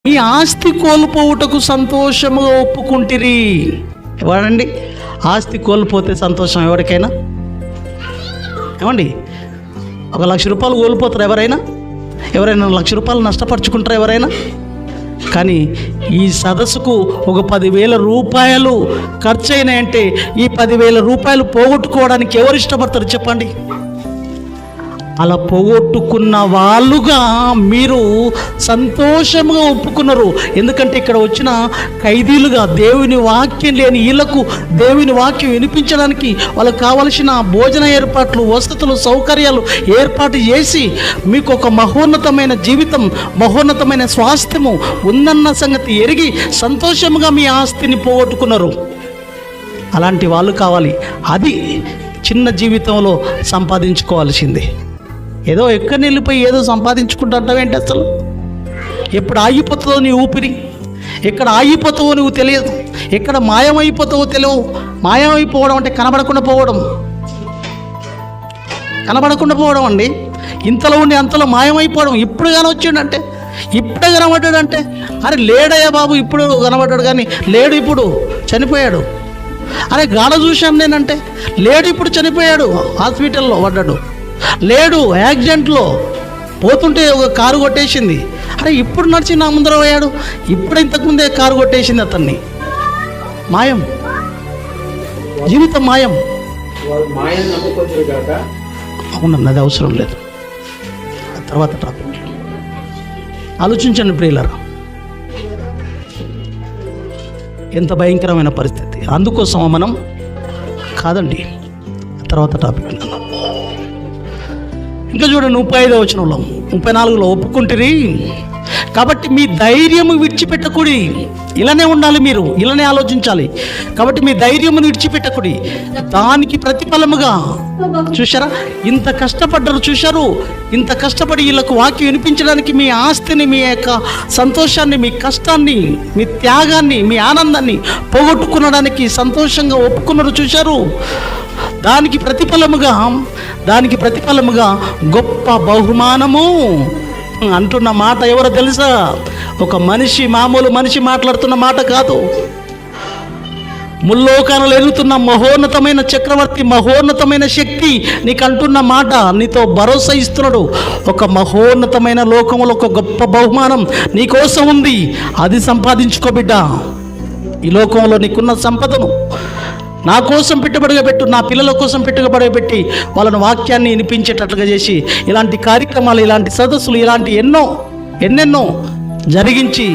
ఈ ఆస్తి కోల్పోవుటకు సంతోషముగా ఒప్పుకుంటిరి. ఎవరండి ఆస్తి కోల్పోతే సంతోషం? ఎవరికైనా ఏమండి? 1,00,000 రూపాయలు కోల్పోతారు ఎవరైనా? 1,00,000 నష్టపరుచుకుంటారు ఎవరైనా? కానీ ఈ సదస్సుకు ఒక 10,000 రూపాయలు ఖర్చు అయినాయంటే ఈ 10,000 రూపాయలు పోగొట్టుకోవడానికి ఎవరు ఇష్టపడతారు చెప్పండి? అలా పోగొట్టుకున్న వాళ్ళుగా మీరు సంతోషంగా ఒప్పుకున్నారు. ఎందుకంటే ఇక్కడ వచ్చిన ఖైదీలుగా దేవుని వాక్యం లేని వీళ్ళకు దేవుని వాక్యం వినిపించడానికి వాళ్ళకు కావలసిన భోజన ఏర్పాట్లు, వసతులు, సౌకర్యాలు ఏర్పాటు చేసి మీకు ఒక మహోన్నతమైన జీవితం, మహోన్నతమైన స్వాస్థ్యము ఉందన్న సంగతి ఎరిగి సంతోషంగా మీ ఆస్తిని పోగొట్టుకున్నారు. అలాంటి వాళ్ళు కావాలి. అది చిన్న జీవితంలో సంపాదించుకోవాల్సింది. ఏదో ఎక్కడిని వెళ్ళిపోయి ఏదో సంపాదించుకుంటుంటావేంటి? అసలు ఎప్పుడు ఆగిపోతుందో నీ ఊపిరి, ఎక్కడ ఆగిపోతావో నువ్వు తెలియదు, ఎక్కడ మాయమైపోతావో తెలియవు. మాయమైపోవడం అంటే కనబడకుండా పోవడం, కనబడకుండా పోవడం అండి. ఇంతలో ఉండి అంతలో మాయమైపోవడం. ఇప్పుడు కానీ వచ్చిండంటే, ఇప్పుడే కనబడ్డాడంటే, అరే లేడయ్యా బాబు ఇప్పుడు కనబడ్డాడు కానీ లేడు, ఇప్పుడు చనిపోయాడు. అరే గాఢ చూశాను నేనంటే లేడు, ఇప్పుడు చనిపోయాడు, హాస్పిటల్లో పడ్డాడు. లేడు, యాక్సిడెంట్లో పోతుంటే ఒక కారు కొట్టేసింది. అరే ఇప్పుడు నడిచి నా ముందర పోయాడు, ఇప్పుడు ఇంతకుముందే కారు కొట్టేసింది అతన్ని. మాయం, జీవితం మాయం. అవునన్నది అది అవసరం లేదు. తర్వాత టాపిక్ ఆలోచించండి ప్రియులారా, ఎంత భయంకరమైన పరిస్థితి. అందుకోసం మనం కాదండి. తర్వాత టాపిక్ ఇంకా చూడండి, 35వ వచనంలో 34లో ఒప్పుకుంటురి కాబట్టి మీ ధైర్యము విడిచిపెట్టకుడి. ఇలానే ఉండాలి, మీరు ఇలానే ఆలోచించాలి. కాబట్టి మీ ధైర్యమును విడిచిపెట్టకుడి, దానికి ప్రతిఫలముగా. చూశారా, ఇంత కష్టపడ్డారు, చూశారు, ఇంత కష్టపడి వీళ్ళకు వాక్యం వినిపించడానికి మీ ఆస్తిని, మీ యొక్క సంతోషాన్ని, మీ కష్టాన్ని, మీ త్యాగాన్ని, మీ ఆనందాన్ని పోగొట్టుకునడానికి సంతోషంగా ఒప్పుకున్నారు. చూశారు, దానికి ప్రతిఫలముగా గొప్ప బహుమానము అంటున్న మాట ఎవరో తెలుసా? ఒక మనిషి, మామూలు మనిషి మాట్లాడుతున్న మాట కాదు. ముల్లోకాలలో ఎదుగుతున్న మహోన్నతమైన చక్రవర్తి, మహోన్నతమైన శక్తి నీకు అంటున్న మాట, నీతో భరోసా ఇస్తున్నాడు. ఒక మహోన్నతమైన లోకములో ఒక గొప్ప బహుమానం నీకోసం ఉంది, అది సంపాదించుకో బిడ్డ. ఈ లోకంలో నీకున్న సంపదను నా కోసం పెట్టుబడిగా పెట్టు, నా పిల్లల కోసం పెట్టుబడిగా పెట్టి వాళ్ళని వాక్యాన్ని వినిపించేటట్లుగా చేసి ఇలాంటి కార్యక్రమాలు, ఇలాంటి సదస్సులు, ఇలాంటి ఎన్నెన్నో జరిగించి